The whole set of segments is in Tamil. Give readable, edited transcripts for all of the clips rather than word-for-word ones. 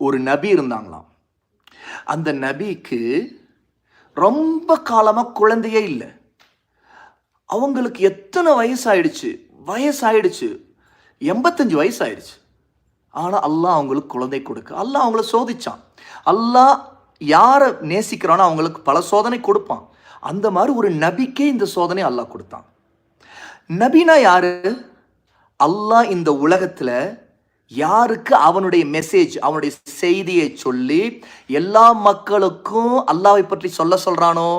ஒரு நபி இருந்தாங்களாம். அந்த நபிக்கு ரொம்ப காலமாக குழந்தையே இல்லை. அவங்களுக்கு எத்தனை வயசாயிடுச்சு 85 வயசாயிடுச்சு. ஆனால் அல்லாஹ் அவங்களுக்கு குழந்தை கொடுக்க அல்லாஹ் அவங்கள சோதிச்சான். அல்லாஹ் யாரை நேசிக்கிறானோ அவங்களுக்கு பல சோதனை கொடுப்பான். அந்த மாதிரி ஒரு நபிக்கே இந்த சோதனை அல்லாஹ் கொடுத்தான். நபினா யாரு? அல்லாஹ் இந்த உலகத்தில் யாருக்கு அவனுடைய மெசேஜ், அவனுடைய செய்தியை சொல்லி எல்லா மக்களுக்கும் அல்லாஹ்வை பற்றி சொல்றானோ,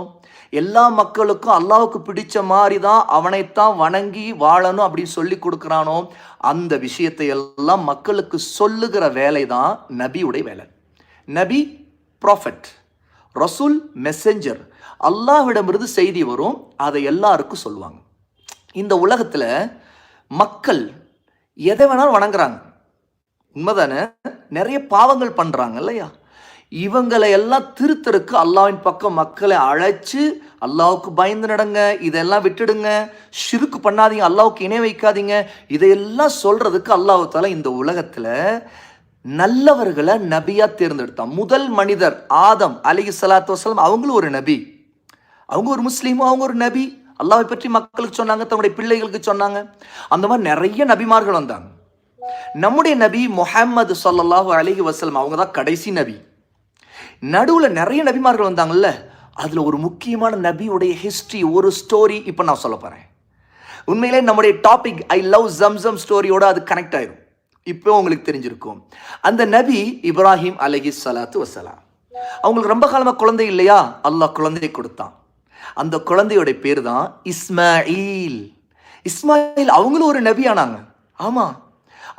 எல்லா மக்களுக்கும் அல்லாஹ்வுக்கு பிடிச்ச மாதிரி தான் அவனைத்தான் வணங்கி வாழணும் அப்படின்னு சொல்லி கொடுக்குறானோ, அந்த விஷயத்தை எல்லாம் மக்களுக்கு சொல்லுகிற வேலை தான் நபியுடைய வேலை. நபி ப்ராஃபட், ரசூல் மெசஞ்சர். அல்லாஹ்விடமிருந்து செய்தி வரும், அதை எல்லாருக்கும் சொல்லுவாங்க. இந்த உலகத்தில் மக்கள் எதை வேணாலும் வணங்குறாங்க, உண்மைதானே? நிறைய பாவங்கள் பண்ணுறாங்க இல்லையா? இவங்களை எல்லாம் திருத்தருக்கு அல்லாஹ்வின் பக்கம் மக்களை அழைச்சு, அல்லாஹ்வுக்கு பயந்து நடங்க, இதெல்லாம் விட்டுடுங்க, ஷிர்க் பண்ணாதீங்க, அல்லாஹ்வுக்கு இணை வைக்காதீங்க, இதையெல்லாம் சொல்றதுக்கு அல்லாஹ் தஆலா இந்த உலகத்தில் நல்லவர்களை நபியாக தேர்ந்தெடுத்தான். முதல் மனிதர் ஆதம் அலைஹிஸ்ஸலாத்து வஸலாம், அவங்களும் ஒரு நபி. அவங்க ஒரு முஸ்லீமும், அவங்க ஒரு நபி. அல்லாஹ்வை பற்றி மக்களுக்கு சொன்னாங்க, தன்னுடைய பிள்ளைகளுக்கு சொன்னாங்க. அந்த மாதிரி நிறைய நபிமார்கள் வந்தாங்க. நம்முடைய நபி முஹம்மது ஸல்லல்லாஹு அலைஹி வஸல்லம் அவங்க தான் கடைசி நபி. நடுவில் நிறைய நபிமார்கள் வந்தாங்கல்ல, அதில் ஒரு முக்கியமான நபியுடைய ஹிஸ்ட்ரி, ஒரு ஸ்டோரி இப்போ நான் சொல்ல போகிறேன். உண்மையிலே நம்முடைய டாபிக் ஐ லவ் ஜம்சம் ஸ்டோரியோட அது கனெக்ட் ஆயிடும். இப்போ உங்களுக்கு தெரிஞ்சிருக்கும். அந்த நபி இப்ராஹிம் அலைஹிஸ்ஸலாத்து வஸலாம். அவங்களுக்கு ரொம்ப காலமாக குழந்தை இல்லையா? அல்லாஹ் குழந்தையை கொடுத்தான். அந்த குழந்தையோட பேர் தான் இஸ்மாயில். இஸ்மாயில் அவங்களும் ஒரு நபி ஆனாங்க. ஆமாம்,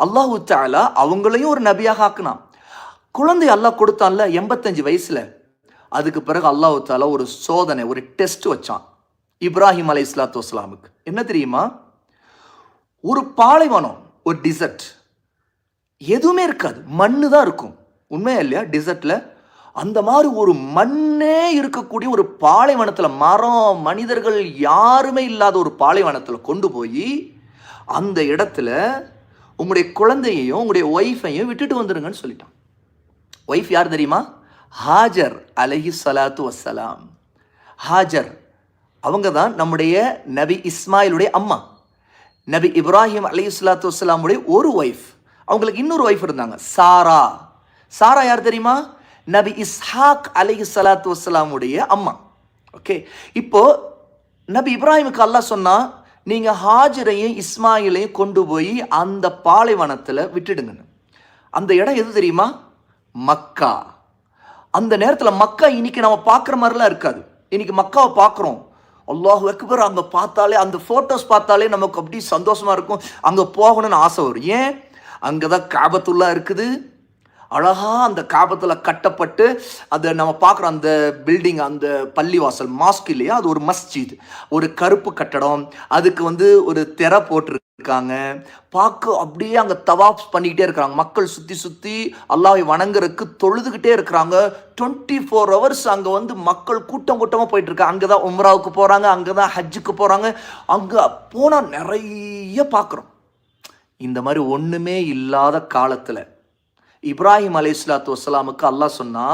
அல்லாஹ் தஆலா அவங்களையும் ஒரு நபியாக ஆக்குனான். குழந்தை அல்லாஹ் கொடுத்தான்ல 85 வயசுல. அதுக்கு பிறகு அல்லாஹ் தஆலா ஒரு சோதனை, ஒரு டெஸ்ட் வச்சான் இப்ராஹிம் அலைஹிஸ்ஸலாத்து வஸலாமுக்கு. என்ன தெரியுமா? ஒரு பாலைவனம், ஒரு டிசர்ட், எதுவுமே இருக்காது, மண்ணு தான் இருக்கும். உண்மையா இல்லையா? டிசர்ட்ல அந்த மாதிரி ஒரு மண்ணே இருக்கக்கூடிய ஒரு பாலைவனத்தில், மரம் மனிதர்கள் யாருமே இல்லாத ஒரு பாலைவனத்தில் கொண்டு போய் அந்த இடத்துல உங்களுடைய குழந்தையையும் உங்களுடைய ஒய்ஃபையும் விட்டுட்டு வந்துடுங்கன்னு சொல்லிட்டான். ஒய்ஃப் யார் தெரியுமா? ஹாஜர் அலைஹிஸ்ஸலாத்து வஸ்ஸலாம். ஹாஜர் அவங்க தான் நம்முடைய நபி இஸ்மாயிலுடைய அம்மா. நபி இப்ராஹிம் அலைஹிஸ்ஸலாத்து வஸ்ஸலாமுடைய ஒரு ஒய்ஃப். அவங்களுக்கு இன்னொரு ஒய்ஃப் இருந்தாங்க, சாரா. சாரா யார் தெரியுமா? நபி இஸ்ஹாக் அலைஹிஸ்ஸலாத்து வஸ்ஸலாமுடைய அம்மா. ஓகே, இப்போ நபி இப்ராஹிமுக்கு அல்லாஹ் சொன்னா, நீங்க ஹாஜரையும் இஸ்மாயிலையும் கொண்டு போய் அந்த பாலைவனத்தில் விட்டுடுங்க. அந்த இடம் எது தெரியுமா? மக்கா. அந்த நேரத்தில் மக்கா இன்னைக்கு நம்ம பார்க்குற மாதிரிலாம் இருக்காது. இன்னைக்கு மக்காவை பார்க்குறோம், அல்லாஹ் அக்பர், அங்கே பார்த்தாலே, அந்த ஃபோட்டோஸ் பார்த்தாலே நமக்கு அப்படி சந்தோஷமா இருக்கும், அங்கே போகணும்னு ஆசை வரும். ஏன்? அங்கே தான் காபத்துல்லா இருக்குது. அழகா அந்த காபத்தில் கட்டப்பட்டு அதை நம்ம பார்க்குறோம். அந்த பில்டிங், அந்த பள்ளிவாசல், மாஸ்க் இல்லையா, அது ஒரு மஸ்ஜித், ஒரு கருப்பு கட்டடம். அதுக்கு ஒரு திரை போட்டிருக்காங்க. பார்க்க அப்படியே அங்கே தவாப் பண்ணிக்கிட்டே இருக்கிறாங்க. மக்கள் சுற்றி சுற்றி அல்லாஹ்வை வணங்குறதுக்கு தொழுதுகிட்டே இருக்கிறாங்க. 24 hours அங்கே மக்கள் கூட்டம் கூட்டமாக போயிட்டு இருக்காங்க. அங்கே தான் உம்ராவுக்கு போகிறாங்க, அங்கே தான் ஹஜ்ஜுக்கு போகிறாங்க. அங்கே போனால் நிறைய பார்க்குறோம். இந்த மாதிரி ஒன்றுமே இல்லாத காலத்தில் இப்ராஹிம் அலைஹிஸ்ஸலாத்து வஸ்ஸலாமுக்கு அல்லாஹ் சொன்னா,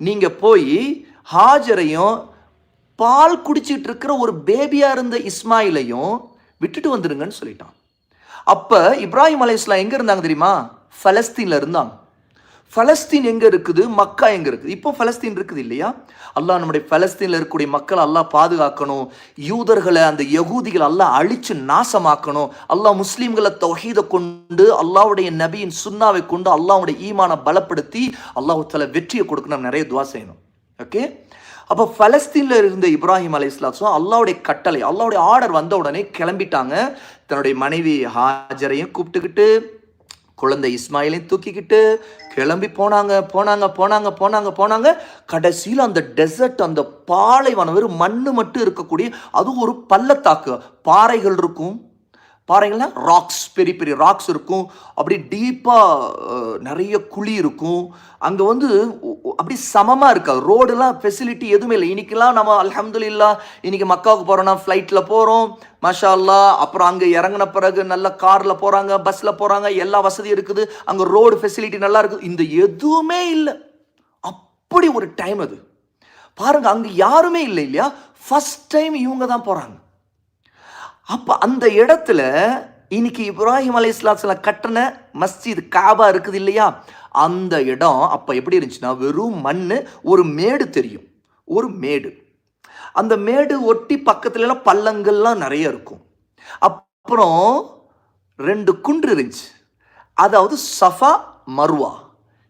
நீங்க போய் ஹாஜரையும் பால் குடிச்சிட்டு இருக்கிற ஒரு பேபியா இருந்த இஸ்மாயிலையும் விட்டுட்டு வந்துருங்கன்னு சொல்லிட்டான். அப்ப இப்ராஹிம் அலைஹிஸ்ஸலாம் எங்க இருந்தாங்க தெரியுமா? பலஸ்தீன்ல இருந்தாங்க. பலஸ்தீன் எங்க இருக்குது? மக்கா எங்க இருக்குது? இப்போ பலஸ்தீன் இருக்குது இல்லையா? அல்லாஹ் நம்முடைய பலஸ்தீன்ல இருக்கக்கூடிய மக்கள் அல்லாஹ் பாதுகாக்கணும். யூதர்களை, அந்த யகூதிகளை அல்லாஹ் அழிச்சு நாசமாக்கணும். அல்லாஹ் முஸ்லீம்களை தௌஹீதை கொண்டு, அல்லாஹ்வுடைய நபியின் சுன்னாவை கொண்டு அல்லாஹ்வுடைய ஈமானை பலப்படுத்தி அல்லாஹ் தஆலா வெற்றியை கொடுக்கணும். நிறைய துவா செய்யணும். ஓகே, அப்போ பலஸ்தீன்ல இருந்த இப்ராஹிம் அலைஹிஸ்ஸலாம் அல்லாஹ்வுடைய கட்டளை, அல்லாஹ்வுடைய ஆர்டர் வந்த உடனே கிளம்பிட்டாங்க. தன்னுடைய மனைவி ஹாஜரையும் கூப்பிட்டுக்கிட்டு, குழந்தை இஸ்மாயிலையும் தூக்கிக்கிட்டு கிளம்பி போனாங்க. கடைசியில் அந்த டெசர்ட், அந்த பாலைவனம், வெறும் மண்ணு மட்டும் இருக்கக்கூடிய, அது ஒரு பள்ளத்தாக்கு, பாறைகள் இருக்கும். பாறைகள்னா ராக்ஸ், பெரிய பெரிய ராக்ஸ் இருக்கும். அப்படி டீப்பாக நிறைய குழி இருக்கும். அங்கே அப்படி சமமாக இருக்காது. ரோடுலாம் ஃபெசிலிட்டி எதுவுமே இல்லை. இன்னைக்கெல்லாம் நம்ம அல்ஹம்துலில்லாஹ் இன்னைக்கு மக்காவுக்கு போகிறோன்னா ஃப்ளைட்டில் போகிறோம், மாஷா அல்லாஹ். அப்புறம் அங்கே இறங்கின பிறகு நல்ல காரில் போகிறாங்க, பஸ்ஸில் போகிறாங்க, எல்லா வசதியும் இருக்குது. அங்கே ரோடு ஃபெசிலிட்டி நல்லா இருக்குது. இந்த எதுவுமே இல்லை. அப்படி ஒரு டைம் அது பாருங்க. அங்கே யாருமே இல்லை இல்லையா? ஃபர்ஸ்ட் டைம் இவங்க தான் போகிறாங்க. அப்போ அந்த இடத்துல இன்னைக்கு இப்ராஹிம் அலைஹிஸ்ஸலாம் கட்டின மஸ்ஜித் காபா இருக்குது இல்லையா? அந்த இடம் அப்போ எப்படி இருந்துச்சுன்னா, வெறும் மண், ஒரு மேடு தெரியும், ஒரு மேடு. அந்த மேடு ஒட்டி பக்கத்துலலாம் பள்ளங்கள்லாம் நிறைய இருக்கும். அப்புறம் 2 குன்று இருந்துச்சு, அதாவது சஃபா மர்வா,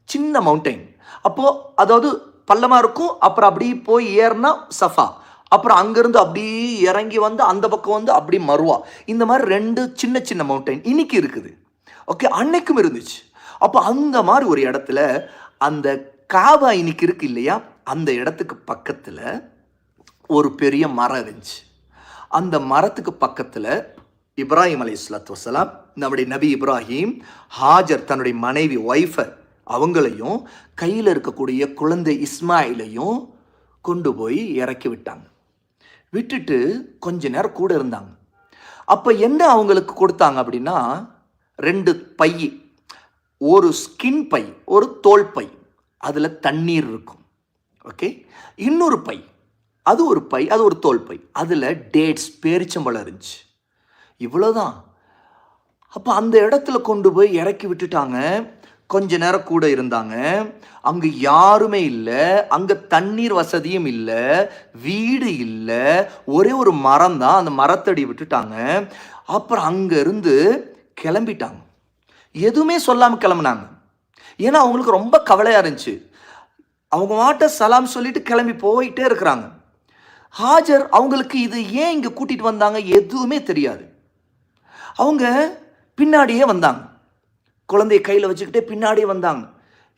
சின்ன மவுண்டைன். அப்போது அதாவது பள்ளமாக இருக்கும், அப்புறம் அப்படி போய் ஏறினா சஃபா, அப்புறம் அங்கேருந்து அப்படியே இறங்கி வந்து அந்த பக்கம் வந்து அப்படி மருவா. இந்த மாதிரி 2 சின்ன சின்ன மவுண்டைன் இன்னைக்கு இருக்குது. ஓகே, அன்னைக்கும் இருந்துச்சு. அப்போ அந்த மாதிரி ஒரு இடத்துல அந்த காபா இன்னைக்கு இருக்கு இல்லையா? அந்த இடத்துக்கு பக்கத்தில் ஒரு பெரிய மரம் இருந்துச்சு. அந்த மரத்துக்கு பக்கத்தில் இப்ராஹிம் அலைஹிஸ்ஸலாத்து வஸ்ஸலாம், நம்முடைய நபி இப்ராஹிம், ஹாஜர் தன்னுடைய மனைவி ஒய்ஃபை அவங்களையும் கையில் இருக்கக்கூடிய குழந்தை இஸ்மாயிலையும் கொண்டு போய் இறக்கி விட்டாங்க. விட்டுட்டு கொஞ்ச நேரம் கூட இருந்தாங்க. அப்போ என்ன அவங்களுக்கு கொடுத்தாங்க அப்படின்னா, 2 பை, ஒரு ஸ்கின் பை, ஒரு தோல் பை, அதில் தண்ணீர் இருக்கும். ஓகே, இன்னொரு பை, அது ஒரு பை, அது ஒரு தோல் பை, அதில் டேட்ஸ், பேரிச்சம்பழம் இருந்துச்சு. இவ்வளோதான். அப்போ அந்த இடத்துல கொண்டு போய் இறக்கி விட்டுட்டாங்க. கொஞ்ச நேரம் கூட இருந்தாங்க. அங்கே யாருமே இல்லை, அங்கே தண்ணீர் வசதியும் இல்லை, வீடு இல்லை, ஒரே ஒரு மரம் தான். அந்த மரத்தடி விட்டுட்டாங்க. அப்புறம் அங்கேருந்து கிளம்பிட்டாங்க. எதுவுமே சொல்லாமல் கிளம்புனாங்க. ஏன்னா அவங்களுக்கு ரொம்ப கவலையாக இருந்துச்சு. அவங்க மாட்ட சலாம் சொல்லிட்டு கிளம்பி போயிட்டே இருக்கிறாங்க. ஹாஜர் அவங்களுக்கு இது ஏன் இங்கே கூட்டிகிட்டு வந்தாங்க எதுவுமே தெரியாது. அவங்க பின்னாடியே வந்தாங்க, குழந்தைய கையில் வச்சுக்கிட்டே பின்னாடியே வந்தாங்க.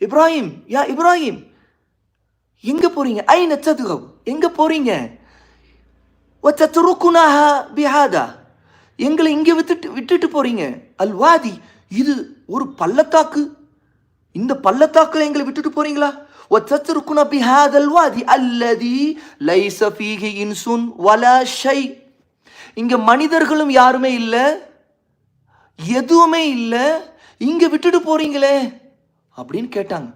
இப்ராஹிம், யா இப்ராஹிம், எங்கே போகிறீங்க? ஐன ததுகப், எங்கே போகிறீங்க? வத்தத்ருகுனஹா பிஹாதா, எங்களை இங்கே விட்டுட்டு போகிறீங்க. அல்வாதி, இது ஒரு பள்ளத்தாக்கு, இந்த பள்ளத்தாக்கில் எங்களை விட்டுட்டு போகிறீங்களா? வத்தத்ருகுன பிஹாதல் வாதி அல்லதி லைஸ ஃபீஹி இன்சுன் வலா ஷை, இங்கே மனிதர்களும் யாருமே இல்லை, எதுவுமே இல்லை, இங்கே விட்டுட்டு போகிறீங்களே அப்படின்னு கேட்டாங்க.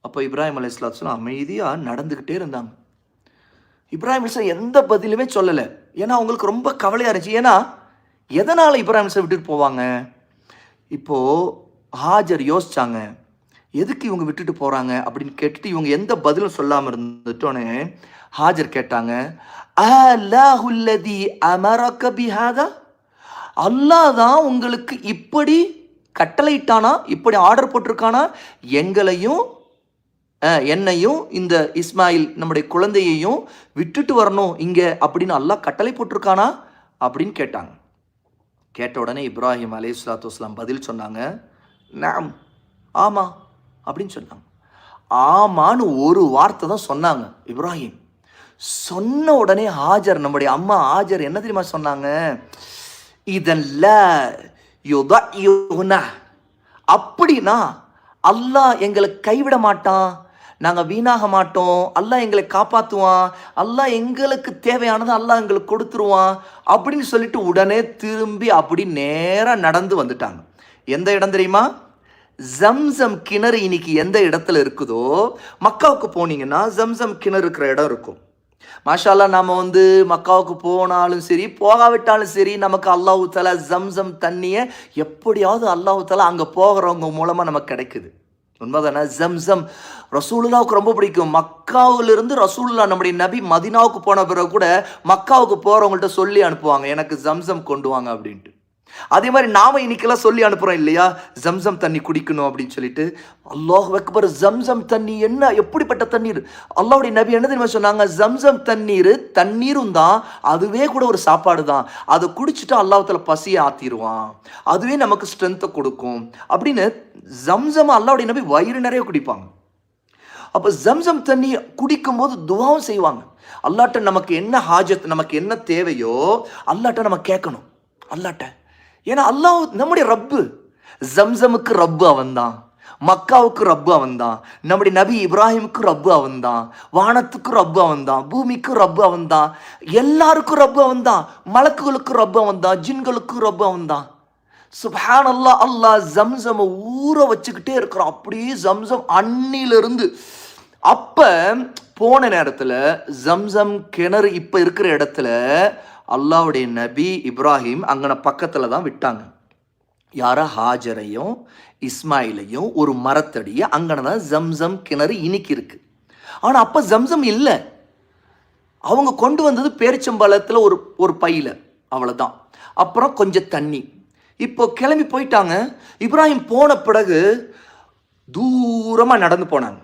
அப்போ இப்ராஹிம் அலைஹிஸ்ஸலாம் அமைதியாக நடந்துக்கிட்டே இருந்தாங்க. இப்ராஹிம் அலைஹிஸ்ஸலாம் எந்த பதிலுமே சொல்லலை. ஏன்னா அவங்களுக்கு ரொம்ப கவலையாக இருந்துச்சு. ஏன்னா எதனால் இப்ராஹிம் அலைஹிஸ்ஸலாம் விட்டுட்டு போவாங்க? இப்போது ஹாஜர் யோசிச்சாங்க, எதுக்கு இவங்க விட்டுட்டு போகிறாங்க அப்படின்னு கேட்டுட்டு இவங்க எந்த பதிலும் சொல்லாமல் இருந்துட்டோன்னே ஹாஜர் கேட்டாங்க, அல்லாஹுல்லதி அமரக பிஹாதா, அல்லாஹ் தான் உங்களுக்கு இப்படி கட்டளையிட்டானா, இப்படி ஆர்டர் போட்டிருக்கானா, எங்களையும் என்னையும் இந்த இஸ்மாயில் நம்முடைய குழந்தையையும் விட்டுட்டு வரணும் இங்கே அப்படின்னு அல்லாஹ் கட்டளை போட்டிருக்கானா அப்படின்னு கேட்டாங்க. கேட்ட உடனே இப்ராஹிம் அலைஹிஸ்ஸலாத்து வஸ்ஸலாம் பதில் சொன்னாங்க, நாம், ஆமாம் அப்படின்னு சொன்னாங்க. ஆமான்னு ஒரு வார்த்தை தான் சொன்னாங்க இப்ராஹிம். சொன்ன உடனே ஹாஜர், நம்முடைய அம்மா ஹாஜர் என்ன தெரியுமா சொன்னாங்க? இதல்ல யுதயுனா, அப்படின்னா அல்லாஹ் எங்களை கைவிட மாட்டான், நாங்கள் வீணாக மாட்டோம், அல்லாஹ் எங்களை காப்பாற்றுவான், அல்லாஹ் எங்களுக்கு தேவையானதை அல்லாஹ் எங்களுக்கு கொடுத்துருவான் அப்படின்னு சொல்லிட்டு உடனே திரும்பி அப்படி நேராக நடந்து வந்துட்டாங்க. எந்த இடம் தெரியுமா? ஜம்சம் கிணறு இன்னைக்கு எந்த இடத்துல இருக்குதோ, மக்காவுக்கு போனீங்கன்னா ஜம்சம் கிணறு இருக்கிற இடம் இருக்கும். மாஷால்லா, நாம் மக்காவுக்கு போனாலும் சரி போகாவிட்டாலும் சரி, நமக்கு அல்லாஹு தஆலா ஜம்சம் தண்ணியை எப்படியாவது அல்லாஹு தஆலா அங்கே போகிறவங்க மூலமாக நமக்கு கிடைக்குது. உண்மைதானே? ஜம்சம் ரசூலுல்லாவுக்கு ரொம்ப பிடிக்கும். மக்காவிலிருந்து ரசூலுல்லா நம்முடைய நபி மதினாவுக்கு போன பிறகு கூட மக்காவுக்கு போகிறவங்கள்ட்ட சொல்லி அனுப்புவாங்க, எனக்கு ஜம்சம் கொண்டு வாங்க அப்படின்ட்டு. அதே மாதிரி நாம இன்னைக்கெல்லாம் சொல்லி அனுப்புகிறோம் இல்லையா, ஜம்சம் தண்ணி குடிக்கணும் அப்படின்னு சொல்லிட்டு. அல்லாஹ் அக்பர், ஜம்சம் தண்ணி என்ன எப்படிப்பட்ட தண்ணீர்! அல்லாஹ்வுடைய நபி என்ன தெரியுமா சொன்னாங்க? ஜம்சம் தண்ணீரும் தான், அதுவே கூட ஒரு சாப்பாடு தான், அதை குடிச்சிட்டு அல்லாஹ் தஆலா பசியை ஆத்திடுவான், அதுவே நமக்கு ஸ்ட்ரென்த்தை கொடுக்கும் அப்படின்னு ஜம்சம் அல்லாஹ்வுடைய நபி வயிறு நிறைய குடிப்பாங்க. அப்போ ஜம்சம் தண்ணி குடிக்கும்போது துவாவும் செய்வாங்க. அல்லாஹ்ட்ட நமக்கு என்ன ஹாஜத், நமக்கு என்ன தேவையோ அல்லாஹ்ட்ட நம்ம கேட்கணும் அல்லாஹ்ட்ட. ஏன்னா அல்லாஹ் நம்முடைய ரப்பு, ஜம்சமுக்கு ரப்பு அவன் தான், மக்காவுக்கு ரப்பு அவன் தான், நம்முடைய நபி இப்ராஹிமுக்கு ரப்பு அவன் தான், வானத்துக்கு ரப்பு அவன் தான், பூமிக்கு ரப்பு அவன் தான், எல்லாருக்கும் ரப்பு அவன் தான், மலக்குகளுக்கு ரப்பு அவன் தான், ஜின்களுக்கு ரப்பு அவன் தான். சுப்ஹானல்லாஹ். அல்லாஹ் ஜம்சம் ஊற வச்சுக்கிட்டே இருக்கிறான். அப்படியே ஜம்சம் அன்னிலிருந்து அப்ப போன நேரத்தில் ஜம்சம் கிணறு இப்ப இருக்கிற இடத்துல அல்லாஹ்வுடைய நபி இப்ராஹிம் அங்கன பக்கத்துல தான் விட்டாங்க. யாரா? ஹாஜரையும் இஸ்மாயிலையும் ஒரு மரத்தடியை அங்கனதான் ஜம்சம் கிணறு இன்னைக்கு இருக்கு. ஆனா அப்ப ஜம்சம் இல்லை. அவங்க கொண்டு வந்தது பேரிச்சம்பழத்தில் ஒரு பையில, அவ்வளவுதான். அப்புறம் கொஞ்சம் தண்ணி. இப்போ கிளம்பி போயிட்டாங்க. இப்ராஹிம் போன பிறகு தூரமா நடந்து போனாங்க.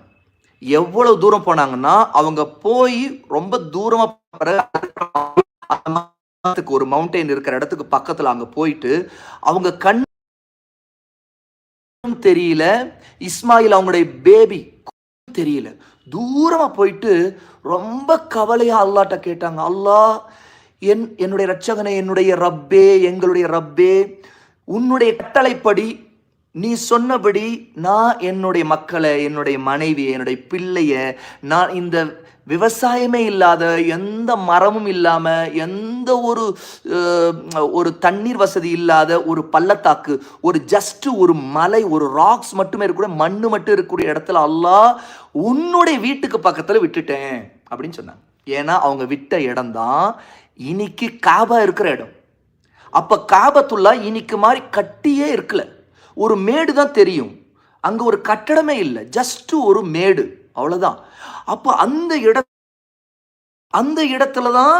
எவ்வளவு தூரம் போனாங்கன்னா, அவங்க போய் ரொம்ப தூரமா ஒரு மவுண்டைன் இருக்கிற இடத்துக்கு பக்கத்துல அங்க போயிட்டு அவங்க கண் தெரியல, இஸ்மாயில் அவங்களுடைய பேபி தெரியல. தூரமா போயிட்டு ரொம்ப கவலையா அல்லாட்ட கேட்டாங்க, அல்லாஹ் என்னுடைய இரட்சகனே, என்னுடைய ரப்பே, எங்களுடைய ரப்பே, உன்னுடைய கட்டளைப்படி நீ சொன்னபடி நான் என்னுடைய மக்களை, என்னுடைய மனைவி, என்னுடைய பிள்ளைய, நான் இந்த விவசாயமே இல்லாத, எந்த மரமும் இல்லாம, எந்த ஒரு தண்ணீர் வசதி இல்லாத ஒரு பள்ளத்தாக்கு, ஒரு ஜஸ்ட் ஒரு மலை, ஒரு ராக்ஸ் மட்டுமே இருக்கக்கூடிய, மண்ணு மட்டும் இருக்கக்கூடிய இடத்துல அல்லாஹ் உன்னுடைய வீட்டுக்கு பக்கத்துல விட்டுட்டேன் அப்படின்னு சொன்னாங்க. ஏன்னா அவங்க விட்ட இடம் தான் இன்னைக்கு காபா இருக்கிற இடம். அப்ப காபத்துல்லா இன்னைக்கு மாதிரி கட்டியே இருக்கல, ஒரு மேடு தான் தெரியும். அங்க ஒரு கட்டடமே இல்லை, ஜஸ்ட் ஒரு மேடு, அவ்வளவுதான். அப்ப அந்த இடத்துல தான்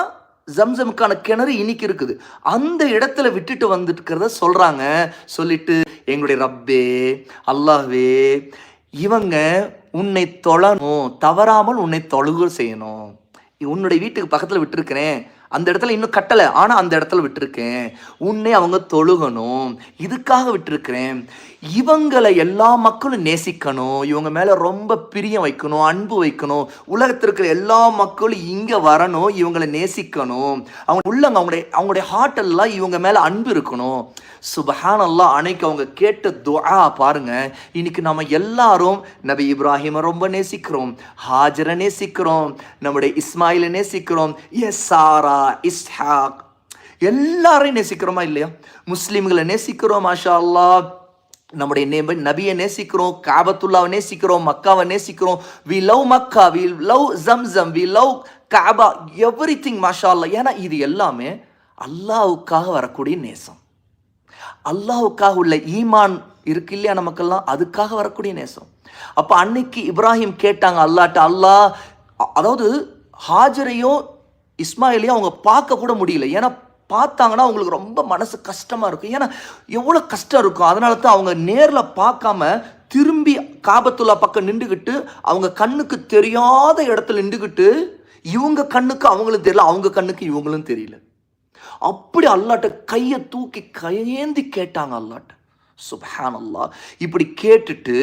ஜம்சமுக்கான கிணறு இன்னைக்கு இருக்குது. அந்த இடத்துல விட்டுட்டு வந்துட்டு சொல்றாங்க. சொல்லிட்டு, எங்களுடைய ரப்பே, அல்லாஹ்வே, இவங்க உன்னை தொழணும், தவறாமல் உன்னை தொழுகை செய்யணும். உன்னுடைய வீட்டுக்கு பக்கத்துல விட்டுருக்கிறேன், அந்த இடத்துல இன்னும் கட்டலை, ஆனா அந்த இடத்துல விட்டுருக்கேன். உன்னை அவங்க தொழுகணும், இதுக்காக விட்டுருக்கிறேன். இவங்களை எல்லா மக்களும் நேசிக்கணும், இவங்க மேல ரொம்ப பிரியம் வைக்கணும், அன்பு வைக்கணும். உலகத்தில் இருக்கிற எல்லா மக்களும் இங்க வரணும், இவங்களை நேசிக்கணும். அவங்க உள்ளங்க அவங்களுடைய ஹார்ட் எல்லாம் இவங்க மேல அன்பு இருக்கணும். சுப்ஹானல்லாஹ். அன்னைக்கு அவங்க கேட்ட துஆ பாருங்க. இன்னைக்கு நம்ம எல்லாரும் நபி இப்ராஹிமை ரொம்ப நேசிக்கிறோம், ஹாஜரை நேசிக்கிறோம், நம்முடைய இஸ்மாயிலை நேசிக்கிறோம், சாரா, இஸ்ஹாக், எல்லாரையும் நேசிக்கிறோமா இல்லையா? முஸ்லிம்களை நேசிக்கிறோம், மாஷா அல்லாஹ். நம்முடைய நபியை நேசிக்கிறோம், காபத்துல்லாவை நேசிக்கிறோம், மக்காவை நேசிக்கிறோம். We love Mecca, we love Zamzam, we love Kaaba, everything, மாஷா அல்லாஹ். ஏன்னா இது எல்லாமே அல்லாஹ்வுக்காக வரக்கூடிய நேசம், அல்லாஹ்வுக்காக உள்ள ஈமான் இருக்கு இல்லையா நமக்கெல்லாம், அதுக்காக வரக்கூடிய நேசம். அப்ப அன்னைக்கு இப்ராஹிம் கேட்டாங்க அல்லாட்ட, அல்லாஹ், அதாவது ஹாஜரையோ இஸ்மாயிலையும் அவங்க பார்க்க கூட முடியல. ஏன்னா பார்த்தாங்கன்னா அவங்களுக்கு ரொம்ப மனசு கஷ்டமா இருக்கும். ஏன்னா எவ்வளோ கஷ்டம் இருக்கும். அதனால தான் அவங்க நேரில் பார்க்காம திரும்பி காபத்துல்லா பக்கம் நின்றுக்கிட்டு, அவங்க கண்ணுக்கு தெரியாத இடத்துல நின்றுக்கிட்டு, இவங்க கண்ணுக்கு அவங்களும் தெரியல, அவங்க கண்ணுக்கு இவங்களும் தெரியல. அப்படி அல்லாட்ட கையை தூக்கி கையேந்தி கேட்டாங்க அல்லாட்ட. சுப்ஹானல்லாஹ். இப்படி கேட்டுட்டு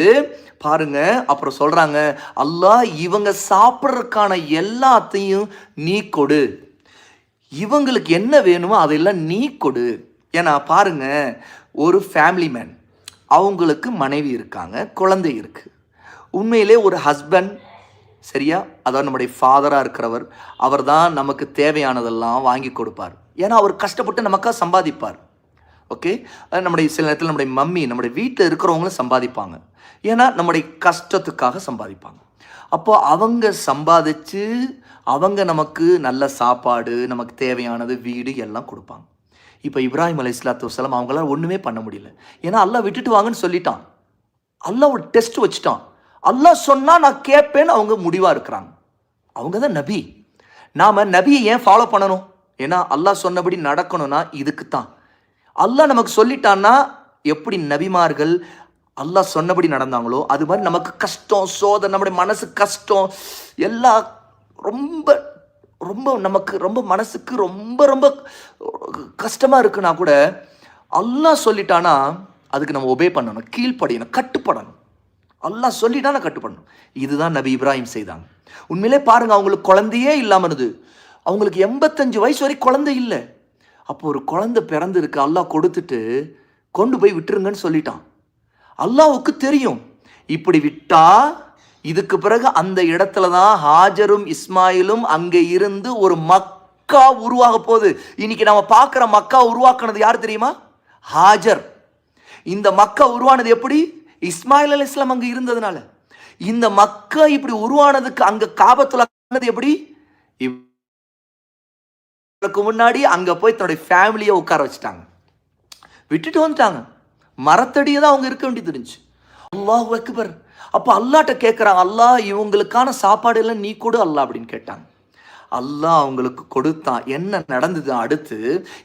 பாருங்க, அப்புறம் சொல்றாங்க, அல்லாஹ் இவங்க சாப்பிட்றதுக்கான எல்லாத்தையும் நீ கொடு, இவங்களுக்கு என்ன வேணுமோ அதெல்லாம் நீ கொடு. ஏன்னா பாருங்க, ஒரு ஃபேமிலி மேன், அவங்களுக்கு மனைவி இருக்காங்க, குழந்தை இருக்கு. உண்மையிலே ஒரு ஹஸ்பண்ட், சரியா, அதாவது நம்முடைய ஃபாதராக இருக்கிறவர், அவர் தான் நமக்கு தேவையானதெல்லாம் வாங்கி கொடுப்பார். ஏன்னா அவர் கஷ்டப்பட்டு நமக்காக சம்பாதிப்பார். ஓகே, நம்முடைய சில நேரத்தில் நம்முடைய மம்மி, நம்முடைய வீட்டில் இருக்கிறவங்களும் சம்பாதிப்பாங்க. ஏன்னா நம்முடைய கஷ்டத்துக்காக சம்பாதிப்பாங்க. அப்போ அவங்க சம்பாதிச்சு அவங்க நமக்கு நல்ல சாப்பாடு, நமக்கு தேவையானது, வீடு எல்லாம் கொடுப்பாங்க. இப்போ இப்ராஹிம் அலைஹிஸ்ஸலாத்து வஸ்ஸலாம் அவங்களால ஒன்றுமே பண்ண முடியல. ஏன்னா அல்லாஹ் விட்டுட்டு வாங்கன்னு சொல்லிட்டான். அல்லாஹ் ஒரு டெஸ்ட் வச்சுட்டான். அல்லாஹ் சொன்னா நான் கேட்பேன்னு அவங்க முடிவா இருக்கிறாங்க. அவங்க தான் நபி. நாம நபியை ஏன் ஃபாலோ பண்ணணும்? ஏன்னா அல்லாஹ் சொன்னபடி நடக்கணும்னா இதுக்கு தான். அல்லாஹ் நமக்கு சொல்லிட்டான்னா, எப்படி நபிமார்கள் அல்லாஹ் சொன்னபடி நடந்தாங்களோ அது மாதிரி நமக்கு கஷ்டம், சோதனை, நம்முடைய மனசு கஷ்டம் எல்லாம் ரொம்ப ரொம்ப நமக்கு ரொம்ப மனசுக்கு ரொம்ப ரொம்ப கஷ்டமா இருக்குன்னா கூட அல்லாஹ் சொல்லிட்டானா அதுக்கு நம்ம ஒபே பண்ணணும், கீழ்ப்படியணும், கட்டுப்படணும். அல்லாஹ் சொல்லிட்டானா கட்டுப்படணும். இதுதான் நபி இப்ராஹிம் செய்தாங்க. உண்மையிலே பாருங்க, அவங்களுக்கு குழந்தையே இல்லாமல் இருந்தது. அவங்களுக்கு 85 வயசு வரை குழந்தை இல்லை. அப்போ ஒரு குழந்தை பிறந்து இருக்கு, அல்லாஹ் கொடுத்துட்டு கொண்டு போய் விட்டுருங்கன்னு சொல்லிட்டான். அல்லாஹ்வுக்கு தெரியும், இப்படி விட்டா இதுக்கு பிறகு அந்த இடத்துல தான் ஹாஜரும் இஸ்மாயிலும் அங்கே இருந்து ஒரு மக்கா உருவாக போகுது. இன்னைக்கு நம்ம பார்க்குற மக்கா உருவாக்குனது யார் தெரியுமா? ஹாஜர். இந்த மக்கா உருவானது எப்படி? இஸ்மாயில் அலைஹிஸ்ஸலாம் அங்கே இருந்ததுனால. இந்த மக்கா இப்படி உருவானதுக்கு அங்க காபத்துல எப்படி? முன்னாடி அங்க போய் தன்னுடைய ஃபேமிலியை உட்கார வச்சுட்டாங்க, விட்டுட்டு வந்துட்டாங்க. மரத்தடியை தான் அவங்க இருக்க வேண்டியது இருந்துச்சு. அல்லாஹ் அக்பர். அப்போ அல்லாட்ட கேட்குறாங்க, அல்லாஹ் இவங்களுக்கான சாப்பாடு எல்லாம் நீ கொடு அல்லாஹ் அப்படின்னு கேட்டாங்க. அல்லாஹ் அவங்களுக்கு கொடுத்தான். என்ன நடந்தது அடுத்து?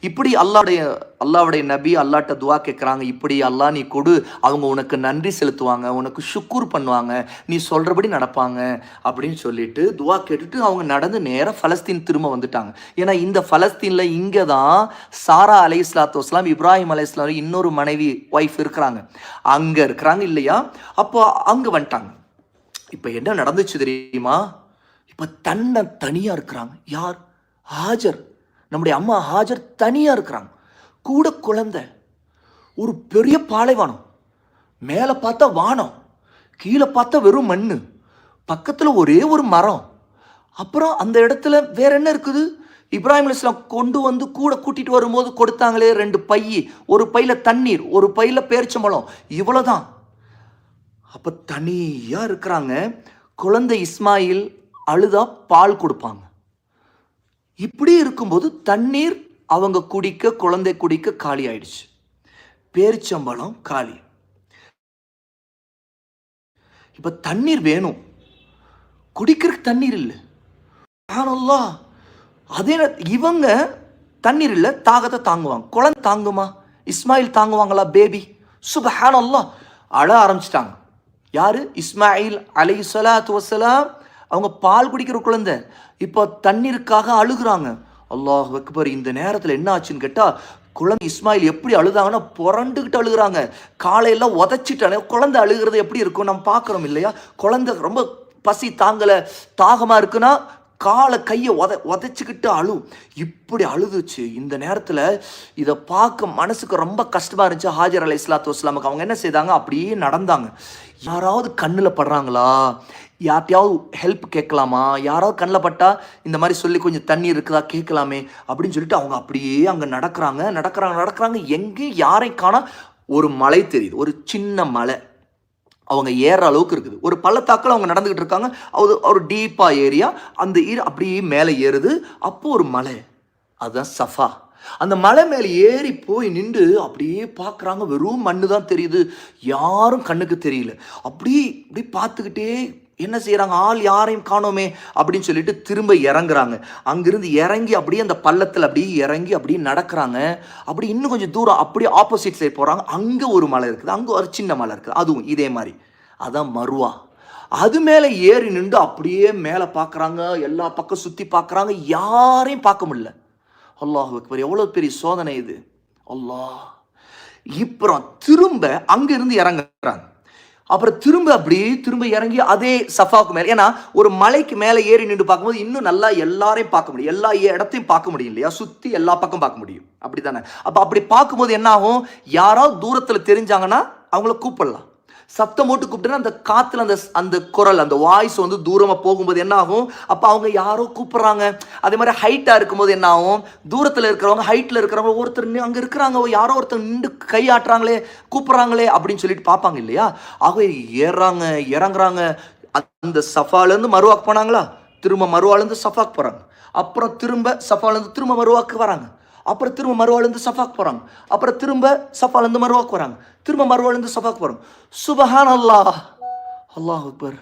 இப்படி அல்லாவுடைய நபி அல்லாட்ட துவா கேட்குறாங்க, இப்படி அல்லாஹ் நீ கொடு, அவங்க உனக்கு நன்றி செலுத்துவாங்க, உனக்கு ஷுக்கூர் பண்ணுவாங்க, நீ சொல்கிறபடி நடப்பாங்க அப்படின்னு சொல்லிட்டு துவா கேட்டுட்டு அவங்க நடந்து நேராக பலஸ்தீன் திரும்ப வந்துட்டாங்க. ஏன்னா இந்த பலஸ்தீனில் இங்கே தான் சாரா அலைஹிஸ்ஸலாத்து வஸ்ஸலாம், இப்ராஹிம் அலைஹிஸ்ஸலாம் இன்னொரு மனைவி ஒய்ஃப் இருக்கிறாங்க, அங்கே இருக்கிறாங்க இல்லையா? அப்போ அங்கே வந்துட்டாங்க. இப்போ என்ன நடந்துச்சு தெரியுமா? இப்போ தனியாக இருக்கிறாங்க. யார்? ஹாஜர். நம்முடைய அம்மா ஹாஜர் தனியாக இருக்கிறாங்க, கூட குழந்தை. ஒரு பெரிய பாலைவனம், மேலே பார்த்தா வானம், கீழே பார்த்தா வெறும் மண், பக்கத்தில் ஒரே ஒரு மரம். அப்புறம் அந்த இடத்துல வேற என்ன இருக்குது? இப்ராஹிம் அலைஹிஸ்ஸலாம் கொண்டு வந்து கூட கூட்டிகிட்டு வரும்போது கொடுத்தாங்களே 2 பை, ஒரு பையில் தண்ணீர், ஒரு பையில் பேரிச்சம்பழம், இவ்வளோதான். அப்போ தனியாக இருக்கிறாங்க. குழந்தை இஸ்மாயில் அழுதா பால் கொடுப்பாங்க. இப்படி இருக்கும்போது தண்ணீர் அவங்க குடிக்க, குழந்தை குடிக்க காலி ஆயிடுச்சு. பேரிச்சம்பழம் காலி. இப்ப தண்ணீர் வேணும், குடிக்கிறதுக்கு தண்ணீர் இல்லை. அதே இவங்க தண்ணீர் இல்லை, தாகத்தை தாங்குவாங்க. குழந்தை தாங்குமா? இஸ்மாயில் தாங்குவாங்களா? பேபி சுப்ஹானல்லாஹ் அழ ஆரம்பிச்சிட்டாங்க. யாரு? இஸ்மாயில் அலைஹிஸ்ஸலாத்து வஸ்ஸலாம். அவங்க பால் குடிக்கிற குழந்தை இப்போ தண்ணீருக்காக அழுகுறாங்க. அல்லாஹ் அக்பர். இந்த நேரத்தில் என்ன ஆச்சுன்னு கேட்டால், குழந்தை இஸ்மாயில் எப்படி அழுதாங்கன்னா புரண்டுக்கிட்டு அழுகுறாங்க, காலையெல்லாம் உதச்சிட்டானே. குழந்தை அழுகிறது எப்படி இருக்கும் நம்ம பார்க்குறோம் இல்லையா? குழந்தை ரொம்ப பசி தாங்கலை, தாகமாக இருக்குன்னா காலை கையை உதச்சிக்கிட்டு அழும். இப்படி அழுதுச்சு. இந்த நேரத்தில் இதை பார்க்க மனசுக்கு ரொம்ப கஷ்டமாக இருந்துச்சு ஹாஜர் அலைஹிஸ்ஸலாத்து வஸ்ஸலாமுக்கு. அவங்க என்ன செய்தாங்க? அப்படியே நடந்தாங்க. யாராவது கண்ணில் படுறாங்களா, யார்ட்டையாவது ஹெல்ப் கேட்கலாமா, யாராவது கண்ணில் பட்டா இந்த மாதிரி சொல்லி கொஞ்சம் தண்ணி இருக்குதா கேட்கலாமே அப்படின்னு சொல்லிட்டு அவங்க அப்படியே அங்கே நடக்கிறாங்க. எங்கேயும் யாரையும் காணா. ஒரு மலை தெரியுது, ஒரு சின்ன மலை. அவங்க ஏறுற அளவுக்கு இருக்குது. ஒரு பள்ளத்தாக்கில் அவங்க நடந்துக்கிட்டு இருக்காங்க. ஒரு டீப்பாக ஏரியா. அந்த அப்படியே மேலே ஏறுது. அப்போது ஒரு மலை, அதுதான் சஃபா. அந்த மலை மேலே ஏறி போய் நின்று அப்படியே பார்க்குறாங்க. வெறும் மண்ணு தான் தெரியுது, யாரும் கண்ணுக்கு தெரியல. அப்படி பார்த்துக்கிட்டே என்ன செய்கிறாங்க? ஆள் யாரையும் காணோமே அப்படின்னு சொல்லிட்டு திரும்ப இறங்குறாங்க. அங்கிருந்து இறங்கி அப்படியே அந்த பள்ளத்தில் அப்படியே இறங்கி அப்படியே நடக்கிறாங்க. அப்படி இன்னும் கொஞ்சம் தூரம் அப்படியே ஆப்போசிட் சைட் போகிறாங்க. அங்கே ஒரு மலை இருக்குது, அங்கே ஒரு சின்ன மலை இருக்குது, அதுவும் இதே மாதிரி. அதான் மருவா. அது மேலே ஏறி நின்று அப்படியே மேலே பார்க்குறாங்க. எல்லா பக்கம் சுற்றி பார்க்குறாங்க, யாரையும் பார்க்க முடியல. அல்லாஹ் அக்பர். எவ்வளோ பெரிய சோதனை இது! அல்லாஹ். அப்புறம் திரும்ப அங்கிருந்து இறங்குறாங்க. அப்புறம் திரும்ப இறங்கி அதே சஃபாவுக்கு மேலே, ஏன்னா ஒரு மலைக்கு மேலே ஏறி நின்று பார்க்கும்போது இன்னும் நல்லா எல்லாரையும் பார்க்க முடியும், எல்லா இடத்தையும் பார்க்க முடியும் இல்லையா? சுற்றி எல்லா பக்கம் பார்க்க முடியும், அப்படி தானே? அப்போ அப்படி பார்க்கும்போது என்ன ஆகும்? யாராவது தூரத்தில் தெரிஞ்சாங்கன்னா அவங்கள கூப்பிடலாம். சத்தம் போட்டு கூப்பிட்டுனா அந்த காற்றுல அந்த குரல், அந்த வாய்ஸ் வந்து தூரமாக போகும்போது என்ன ஆகும்? அப்போ அவங்க யாரோ கூப்பிட்றாங்க. அதே மாதிரி ஹைட்டாக இருக்கும்போது என்ன ஆகும்? தூரத்தில் இருக்கிறவங்க, ஹைட்டில் இருக்கிறவங்க, ஒருத்தர் அங்கே இருக்கிறாங்க, யாரோ ஒருத்தர் நின்று கை ஆட்டுறாங்களே, கூப்பிட்றாங்களே அப்படின்னு சொல்லிட்டு பார்ப்பாங்க இல்லையா? ஆகவே ஏறுறாங்க, இறங்குறாங்க. அந்த சஃபாலேருந்து மருவாக்கு போனாங்களா, திரும்ப மருவாலேருந்து சஃபாக்கு போகிறாங்க. அப்புறம் திரும்ப சஃபாலேருந்து திரும்ப மருவாக்கு வராங்க. அப்புறம் திரும்ப மருவாலேருந்து சஃபாக்கு போகிறாங்க. அப்புறம் திரும்ப சஃபாலேருந்து மருவாக்கு வராங்க. திரும்ப மருவாலேருந்து சஃபாக்கு போகிறாங்க. சுப்ஹானல்லாஹ். அல்லாஹ் அக்பர்.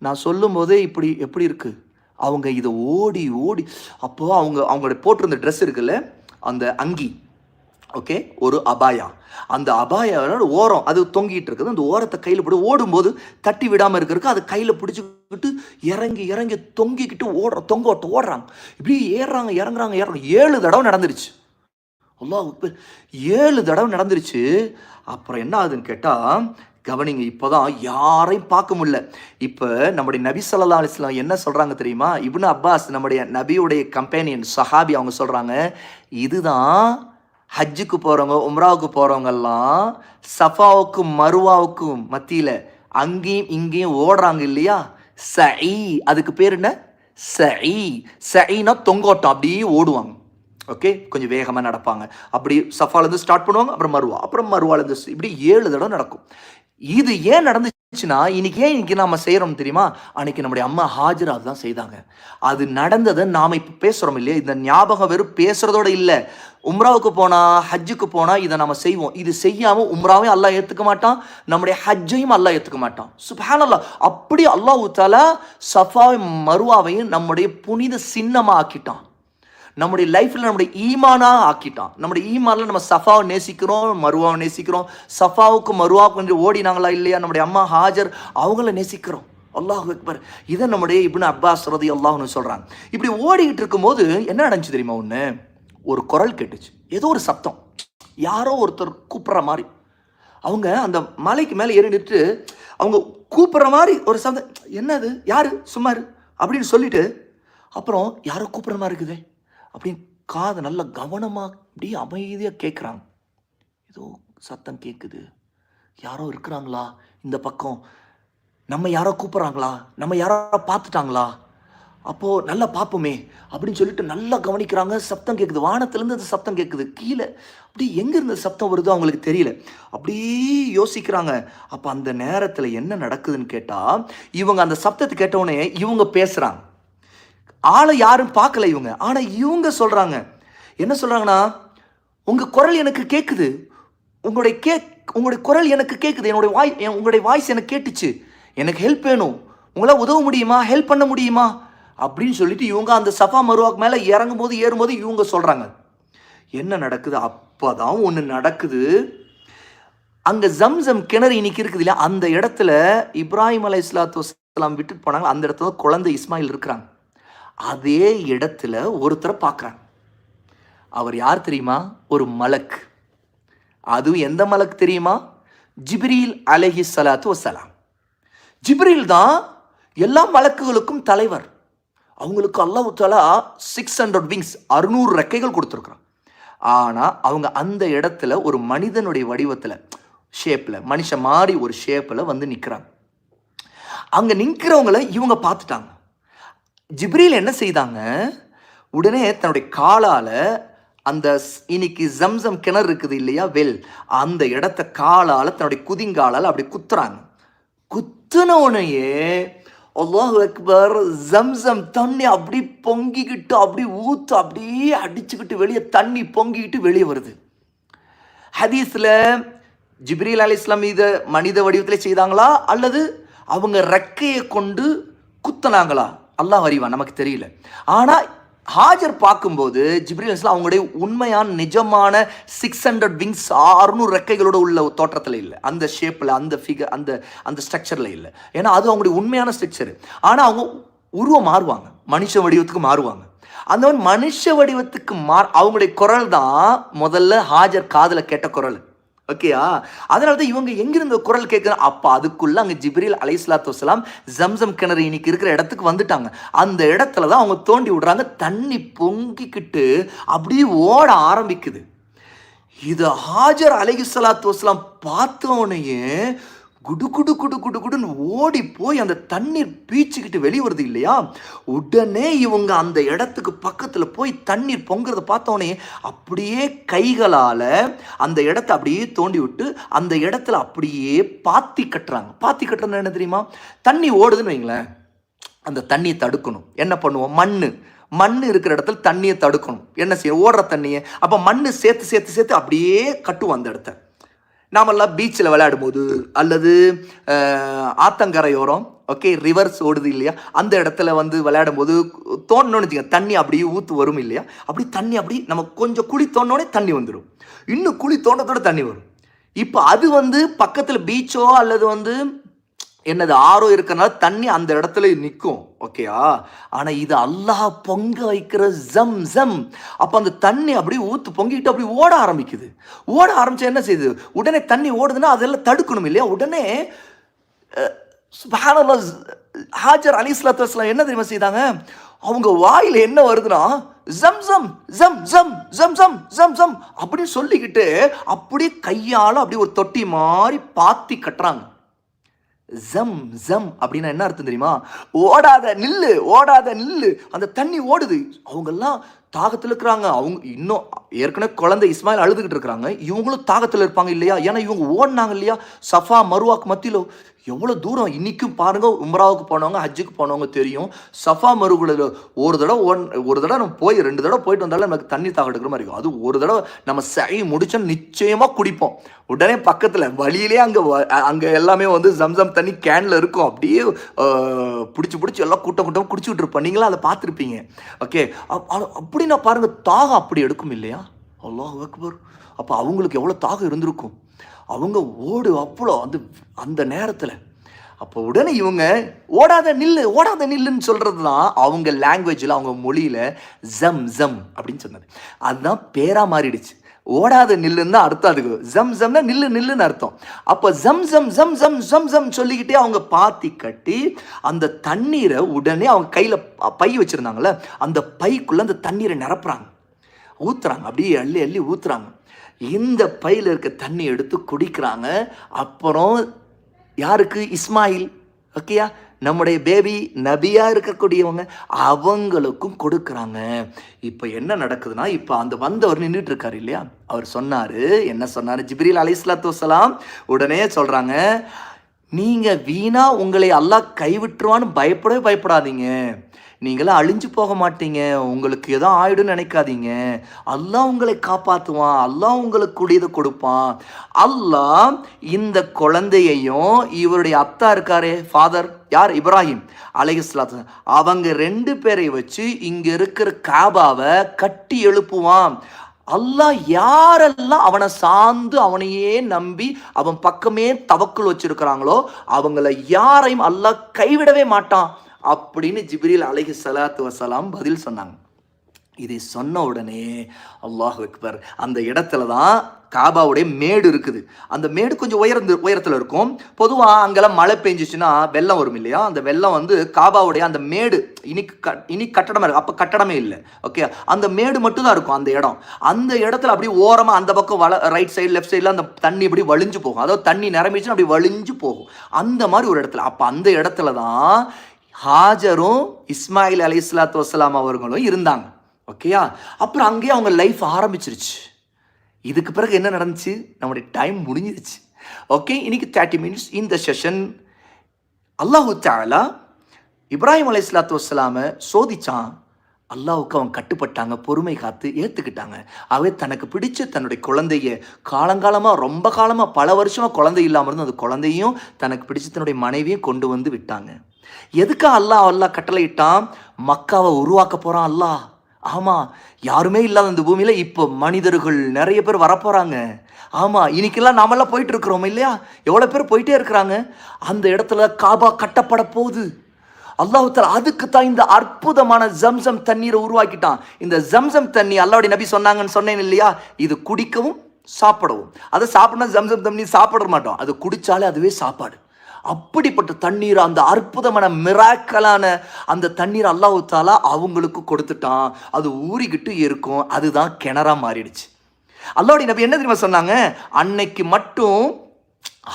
நான் சொல்லும் போதே இப்படி எப்படி இருக்கு? அவங்க இதை ஓடி அப்போது அவங்களோட போட்டிருந்த ட்ரெஸ் இருக்குல்ல, அந்த அங்கி, ஓகே, ஒரு அபாயா. அந்த அபாயோட ஓரம் அது தொங்கிட்டு இருக்குது. அந்த ஓரத்தை கையில் போட்டு ஓடும்போது தட்டி விடாமல் இருக்கிறதுக்கு அதை கையில் பிடிச்சிக்கிட்டு இறங்கி தொங்கிக்கிட்டு ஓடுறாங்க. இப்படி ஏறுறாங்க, இறங்குறாங்க. 7 தடவை நடந்துருச்சு. அல்லாஹ் 7 தடவை நடந்துருச்சு. அப்புறம் என்ன ஆகுதுன்னு கேட்டால், கவனிங்க, இப்போதான் யாரையும் பார்க்க முடியல. இப்போ நம்முடைய நபி ஸல்லல்லாஹு அலைஹி வஸல்லம் என்ன சொல்கிறாங்க தெரியுமா? இப்னு அப்பாஸ், நம்முடைய நபியுடைய கம்பேனியன் சஹாபி, அவங்க சொல்கிறாங்க, இதுதான் ஹஜ்ஜுக்கு போகிறவங்க, உம்ராவுக்கு போகிறவங்கெல்லாம் சஃபாவுக்கும் மருவாவுக்கும் மத்தியில் அங்கேயும் இங்கேயும் ஓடுறாங்க இல்லையா, சஇ, அதுக்கு பேர் என்ன, சஇ. சஇனா தொங்கோட்டம், அப்படியே ஓடுவாங்க. ஓகே, கொஞ்சம் வேகமாக நடப்பாங்க. அப்படி சஃபாலேருந்து ஸ்டார்ட் பண்ணுவாங்க, அப்புறம் மருவா, அப்புறம் மருவாலேருந்து இப்படி 7 தடவை நடக்கும். இது ஏன் நடந்துச்சுன்னா, இன்னைக்கு நாம செய்யறோம் தெரியுமா, அன்னைக்கு நம்முடைய அம்மா ஹாஜர் அதுதான் செய்தாங்க. அது நடந்ததை நாம இப்ப பேசுறோம் இல்லையா, இந்த ஞாபகம் வெறும் பேசுறதோட இல்ல. உம்ராவுக்கு போனா, ஹஜ்ஜுக்கு போனா இதை நம்ம செய்வோம். இது செய்யாம உம்ராவையும் அல்லாஹ் ஏத்துக்க மாட்டான், நம்முடைய ஹஜ்ஜையும் அல்லாஹ் ஏத்துக்க மாட்டான். சுப்ஹானல்லாஹ். அப்படி அல்லாஹ் தஆலா சஃபாவையும் மருவாவையும் நம்முடைய புனித சின்னமா ஆக்கிட்டான், நம்முடைய லைஃப்ல நம்முடைய ஈமானா ஆக்கிட்டான். நம்முடைய ஈமான்ல நம்ம சஃபாவை நேசிக்கிறோம், மருவாவை நேசிக்கிறோம். சஃபாவுக்கு மருவாவுக்கு வந்து ஓடினாங்களா இல்லையா, நம்முடைய அம்மா ஹாஜர் அவங்கள நேசிக்கிறோம். அல்லாஹ் அக்பர். இதை நம்முடைய இப்னு அப்பாஸ் ரலியல்லாஹு அன்ஹு சொல்றாங்க. இப்படி ஓடிக்கிட்டு இருக்கும்போது என்ன நடந்துச்சு தெரியுமா, ஒன்று ஒரு குரல் கேட்டுச்சு, ஏதோ ஒரு சத்தம், யாரோ ஒருத்தர் கூப்பிட்ற மாதிரி. அவங்க அந்த மலைக்கு மேலே ஏறி நின்று அவங்க கூப்பிட்ற மாதிரி ஒரு சத்தம், என்னது, யாரு, சும்மாரு அப்படின்னு சொல்லிட்டு, அப்புறம் யாரோ கூப்பிட்ற மாதிரி இருக்குதே அப்படின்னு காதை நல்ல கவனமாக அப்படியே அமைதியாக கேட்குறாங்க. ஏதோ சத்தம் கேட்குது, யாரோ இருக்கிறாங்களா இந்த பக்கம், நம்ம யாரோ கூப்பிட்றாங்களா, நம்ம யாரோ பார்த்துட்டாங்களா, அப்போது நல்லா பார்ப்போமே அப்படின்னு சொல்லிட்டு நல்லா கவனிக்கிறாங்க. சப்தம் கேட்குது, வானத்துலேருந்து அந்த சப்தம் கேட்குது. கீழே அப்படி எங்கேருந்து சப்தம் வருதோ அவங்களுக்கு தெரியல. அப்படியே யோசிக்கிறாங்க. அப்போ அந்த நேரத்தில் என்ன நடக்குதுன்னு கேட்டால், இவங்க அந்த சப்தத்தை கேட்டவுடனே இவங்க பேசுகிறாங்க. ஆளை யாரும் பார்க்கல இவங்க, ஆனால் இவங்க சொல்கிறாங்க. என்ன சொல்கிறாங்கன்னா, உங்கள் குரல் எனக்கு கேட்குது, உங்களுடைய குரல் எனக்கு கேட்குது, உங்களுடைய வாய்ஸ் எனக்கு கேட்டுச்சு, எனக்கு ஹெல்ப் வேணும், உங்களால் உதவ முடியுமா, ஹெல்ப் பண்ண முடியுமா அப்படின்னு சொல்லிட்டு இவங்க அந்த சஃபா மருவாக்கு மேலே இறங்கும்போது ஏறும்போது இவங்க சொல்கிறாங்க. என்ன நடக்குது, அப்போ தான் ஒன்று நடக்குது. அங்கே ஜம்சம் கிணறு இன்னைக்கு இருக்குது இல்லையா, அந்த இடத்துல இப்ராஹிம் அலைஹிஸ்ஸலாத்து வஸ்ஸலாம் விட்டுட்டு போனாங்க. அந்த இடத்துல குழந்தை இஸ்மாயில் இருக்கிறாங்க. அதே இடத்துல ஒருத்தரை பார்க்குறாங்க. அவர் யார் தெரியுமா, ஒரு மலக். அதுவும் எந்த மலக் தெரியுமா, ஜிப்ரீல் அலைஹிஸ்ஸலாத்து வஸ்ஸலாம். ஜிப்ரீல் தான் எல்லா மலக்குகளுக்கும் தலைவர். அவங்களுக்கு அல்லாஹ் தஆலா 600 விங்ஸ், 600 ரெக்கைகள் கொடுத்துருக்குறான். ஆனால் அவங்க அந்த இடத்துல ஒரு மனிதனுடைய வடிவத்தில், ஷேப்பில், மனுஷன் மாதிரி ஒரு ஷேப்பில் வந்து நிற்கிறாங்க. அங்கே நிற்கிறவங்கள இவங்க பார்த்துட்டாங்க. ஜிப்ரீல் என்ன செய்தாங்க, உடனே தன்னுடைய காலால் அந்த இன்னைக்கு ஜம்சம் கிணறு இருக்குது இல்லையா, வெல், அந்த இடத்த காலால் தன்னுடைய குதிங்காலால் அப்படி குத்துறாங்க. குத்துனோனையே அல்லாஹ் அக்பர், ஜம்சம் தண்ணி அப்படி பொங்கிக்கிட்டு அப்படி ஊத்து அப்படியே அடிச்சுக்கிட்டு வெளியே தண்ணி பொங்கிக்கிட்டு வெளியே வருது. ஹதீஸில் ஜிப்ரீல் அலைஹிஸ்ஸலாம் இதை மனித வடிவத்தில் செய்தாங்களா அல்லது அவங்க ரெக்கையை கொண்டு குத்தினாங்களா, அல்லாஹ் அறிவான், நமக்கு தெரியல. ஆனால் ஹாஜர் பார்க்கும்போது ஜிப்ரீல் அலைஹிஸ்ஸலாம் அவங்களுடைய உண்மையான நிஜமான 600 விங்ஸ், 600 ரெக்கைகளோட உள்ள தோற்றத்தில் இல்லை, அந்த ஷேப்பில், அந்த ஃபிகர், அந்த ஸ்ட்ரக்சரில் இல்லை. ஏன்னா அது அவங்களுடைய உண்மையான ஸ்ட்ரக்சரு. ஆனால் அவங்க உருவம் மாறுவாங்க, மனுஷ வடிவத்துக்கு மாறுவாங்க. அந்த மாதிரி மனுஷ வடிவத்துக்கு அவங்களுடைய குரல் தான் முதல்ல ஹாஜர் காதில் கேட்ட குரல். ஓகேயா, அதனால தான் இவங்க எங்கிருந்த குரல் கேட்குறாங்க. அப்போ அதுக்குள்ள அங்கே ஜிப்ரீல் அலைஹிஸ்ஸலாத்து வஸ்ஸலாம் ஜம்சம் கிணறு இன்னைக்கு இருக்கிற இடத்துக்கு வந்துட்டாங்க. அந்த இடத்துல தான் அவங்க தோண்டி விடுறாங்க. தண்ணி பொங்கிக்கிட்டு அப்படியே ஓட ஆரம்பிக்குது. இதை ஹாஜர் அலைஹிஸ்ஸலாத்து வஸ்ஸலாம் பார்த்தோனையே குடு குடு குடு குடு குடுன்னு ஓடி போய் அந்த தண்ணீர் பீச்சிக்கிட்டு வெளியே வருது இல்லையா, உடனே இவங்க அந்த இடத்துக்கு பக்கத்தில் போய் தண்ணீர் பொங்குறத பார்த்தோன்னே அப்படியே கைகளால் அந்த இடத்த அப்படியே தோண்டி விட்டு அந்த இடத்துல அப்படியே பாத்தி கட்டுறாங்க. பாத்தி கட்டுறது என்ன தெரியுமா, தண்ணி ஓடுதுன்னு வைங்களேன், அந்த தண்ணியை தடுக்கணும். என்ன பண்ணுவோம், மண் இருக்கிற இடத்துல தண்ணியை தடுக்கணும். என்ன செய்யும், ஓடுற தண்ணியை. அப்போ மண் சேர்த்து சேர்த்து சேர்த்து அப்படியே கட்டுவோம் அந்த இடத்த. நாமெல்லாம் பீச்சில் விளையாடும் போது அல்லது ஆத்தங்கரையோரம், ஓகே, ரிவர்ஸ் ஓடுது இல்லையா, அந்த இடத்துல வந்து விளையாடும் போது தோணுன்னு வச்சுக்கோங்க, தண்ணி அப்படியே ஊற்று வரும் இல்லையா, அப்படி தண்ணி அப்படி நம்ம கொஞ்சம் குழி தோண்டோடனே தண்ணி வந்துடும், இன்னும் குழி தோண்டத்தோட தண்ணி வரும். இப்போ அது வந்து பக்கத்தில் பீச்சோ அல்லது வந்து என்னது ஆரோ இருக்கிறனால தண்ணி அந்த இடத்துல நிற்கும். ஓகேயா, ஆனால் இது அல்லாஹ் பொங்க வைக்கிற ஜம்சம். அப்போ அந்த தண்ணி அப்படியே ஊற்று பொங்கிட்டு அப்படி ஓட ஆரம்பிக்குது. ஓட ஆரம்பிச்சா என்ன செய்யுது, உடனே தண்ணி ஓடுதுன்னா அதெல்லாம் தடுக்கணும் இல்லையா. உடனே சுப்ஹானல்லாஹ், ஹாஜர் அலைஹிஸ்ஸலாத்து வஸ்ஸலாம் என்ன தெரியுமா செய்தாங்க, அவங்க வாயில் என்ன வருதுன்னா ஜம்சம் ஜம் ஜம் ஜம் ஜம் ஜம் ஜம் அப்படின்னு சொல்லிக்கிட்டு அப்படியே கையால் அப்படியே ஒரு தொட்டி மாதிரி பாத்தி கட்டுறாங்க. ஜம் ஜம் அப்படின்னா என்ன அர்த்தம் தெரியுமா? ஓடாத நில்லு, ஓடாத நில்லு. அந்த தண்ணி ஓடுது. அவங்கெல்லாம் தாகத்தில் இருக்கிறாங்க. அவங்க இன்னும் ஏற்கனவே குழந்தை இஸ்மாயில் அழுதுகிட்டு இருக்கிறாங்க. இவங்களும் தாகத்தில் இருப்பாங்க இல்லையா? ஏன்னா இவங்க ஓடினாங்க இல்லையா சஃபா மருவாக்கு மத்தியில். எவ்வளோ தூரம் இன்றைக்கும் பாருங்கள், உம்ராவுக்கு போனவங்க ஹஜ்ஜுக்கு போனவங்க தெரியும். சஃபா மருகுல ஒரு தடவை நம்ம போய் 2 தடவை போயிட்டு வந்தாலும் நமக்கு தண்ணி தாகம் எடுக்கிற மாதிரி இருக்கும். அது ஒரு தடவை நம்ம சை முடிச்சோன்னு நிச்சயமாக குடிப்போம். உடனே பக்கத்தில் வழியிலே அங்கே எல்லாமே வந்து ஜம்சம் தண்ணி கேனில் இருக்கும். அப்படியே பிடிச்சி எல்லாம் கூட்டம் குடிச்சுக்கிட்டு இருப்போம். நீங்களும் அதை பார்த்துருப்பீங்க. ஓகே, அப்படின்னா பாருங்கள், தாகம் அப்படி எடுக்கும் இல்லையா? அல்லாஹ் அக்பர். அப்போ அவங்களுக்கு எவ்வளோ தாகம் இருந்திருக்கும். அவங்க அவ்வளோ அந்த நேரத்தில். அப்போ உடனே இவங்க ஓடாத நில்லுன்னு சொல்கிறது தான் அவங்க லாங்குவேஜில், அவங்க மொழியில் ஜம் ஜம் அப்படின்னு சொன்னது. அதுதான் பேரா மாறிடுச்சு. ஓடாத நில்லுன்னு தான் அர்த்தம். அதுக்கு ஜம் ஜம்னா நில்லுன்னு அர்த்தம். அப்போ ஜம் ஜம் ஜம் ஜம் ஜம் ஜம் சொல்லிக்கிட்டே அவங்க பாத்தி கட்டி அந்த தண்ணீரை உடனே அவங்க கையில் பை வச்சுருந்தாங்கள்ல, அந்த பைக்குள்ளே அந்த தண்ணீரை நிரப்புறாங்க, ஊற்றுறாங்க. அப்படியே அள்ளி ஊற்றுறாங்க. இந்த பையில் இருக்க தண்ணி எடுத்து குடிக்கிறாங்க. அப்புறம் யாருக்கு? இஸ்மாயில். ஓகேயா, நம்முடைய பேபி நபியாக இருக்கக்கூடியவங்க, அவங்களுக்கும் கொடுக்குறாங்க. இப்போ என்ன நடக்குதுன்னா, இப்போ அந்த வந்தவர் நின்றுட்டு இருக்காரு இல்லையா? அவர் சொன்னார், என்ன சொன்னார்? ஜிப்ரீல் அலைஹிஸ்ஸலாத்து வஸ்ஸலாம் உடனே சொல்கிறாங்க, நீங்கள் வீணா உங்களை அல்லாஹ் கைவிட்டுருவான்னு பயப்படாதீங்க. நீங்களாம் அழிஞ்சு போக மாட்டீங்க. உங்களுக்கு எதோ ஆயிடும்னு நினைக்காதீங்க. அல்லாஹ் உங்களை காப்பாற்றுவான். அல்லாஹ் உங்களுக்கு கூடியதை கொடுப்பான். அல்லாஹ் இந்த குழந்தையையும் இவருடைய அத்தா இருக்காரே, ஃபாதர் யார்? இப்ராஹிம் அலைஹிஸ்ஸலாத்து, அவங்க 2 பேரை வச்சு இங்கே இருக்கிற காபாவை கட்டி எழுப்புவான். அல்லாஹ் யாரெல்லாம் அவனை சார்ந்து அவனையே நம்பி அவன் பக்கமே தவக்குள் வச்சிருக்கிறாங்களோ அவங்கள யாரையும் அல்லாஹ் கைவிடவே மாட்டான் அப்படின்னு ஜிப்ரீல் அலைஹிஸ்ஸலாத்து வஸ்ஸலாம் பதில் சொன்னாங்க. இதை சொன்ன உடனே அல்லாஹ் அக்பர், அந்த இடத்துல தான் காபாவுடைய மேடு இருக்குது. அந்த மேடு கொஞ்சம் உயரத்தில் இருக்கும். பொதுவாக அங்கெல்லாம் மழை பெஞ்சிச்சுன்னா வெள்ளம் வரும் இல்லையா? அந்த வெள்ளம் வந்து காபாவுடைய அந்த மேடு இனி கட்டடமாக இருக்குது. அப்போ கட்டடமே இல்லை. ஓகே, அந்த மேடு மட்டும்தான் இருக்கும் அந்த இடம். அந்த இடத்துல அப்படி ஓரமாக அந்த பக்கம் ரைட் சைடு லெஃப்ட் சைடில் அந்த தண்ணி இப்படி வழிஞ்சு போகும். அதாவது தண்ணி நிரம்பிச்சுன்னா அப்படி வழிஞ்சு போகும். அந்த மாதிரி ஒரு இடத்துல. அப்போ அந்த இடத்துல தான் ஹாஜரும் இஸ்மாயில் அலைஹிஸ்ஸலாத்து வஸ்ஸலாம் அவர்களும் இருந்தாங்க. ஓகேயா, அப்புறம் அங்கேயே அவங்க லைஃப் ஆரம்பிச்சிருச்சு. இதுக்கு பிறகு என்ன நடந்துச்சு? நம்முடைய டைம் முடிஞ்சிருச்சு. ஓகே, இன்னைக்கு 30 minutes இந்த செஷன். அல்லாஹு தஆலா இப்ராஹிம் அலைஹிஸ்ஸலாத்து வஸ்ஸலாமை சோதிச்சான். அல்லாஹுக்கு அவங்க கட்டுப்பட்டாங்க, பொறுமை காத்து ஏற்றுக்கிட்டாங்க. அவை தனக்கு பிடிச்ச தன்னுடைய குழந்தைய காலங்காலமாக, ரொம்ப காலமாக, பல வருஷமாக குழந்தை இல்லாமல் இருந்து அந்த குழந்தையும் தனக்கு பிடிச்ச தன்னுடைய மனைவியும் கொண்டு வந்து விட்டாங்க. எதுக்காக அல்லாஹ் கட்டளையிட்டான்? மக்காவை உருவாக்க போகிறான் அல்லாஹ். ஆமாம், யாருமே இல்லாத இந்த பூமியில் இப்போ மனிதர்கள் நிறைய பேர் வரப்போகிறாங்க. ஆமாம், இன்னைக்கெல்லாம் நாமெல்லாம் போயிட்டு இருக்கிறோம் இல்லையா? எவ்வளோ பேர் போயிட்டே இருக்கிறாங்க. அந்த இடத்துல காபா கட்டப்பட போகுது. அல்லாஹ் தஆலா அதுக்கு தான் இந்த அற்புதமான ஜம்சம் தண்ணீரை உருவாக்கிட்டான். இந்த ஜம்சம் தண்ணி அல்லாஹ்வுடைய நபி சொன்னாங்கன்னு சொன்னேன் இல்லையா? இது குடிக்கவும் சாப்பிடவும். அதை சாப்பிட்னா ஜம்சம் தண்ணி சாப்பிட மாட்டோம், அது குடித்தாலே அதுவே சாப்பாடு. அப்படிப்பட்ட தண்ணீர், அந்த அற்புதமான மிராக்கலான அந்த தண்ணீர் அல்லாஹ் தஆலா அவங்களுக்கு கொடுத்துட்டான். அது ஊறிக்கிட்டு இருக்கும். அதுதான் கிணறா மாறிடுச்சு. அல்லாஹ்வுடைய நபி என்ன தெரியுமா சொன்னாங்க? அன்னைக்கு மட்டும்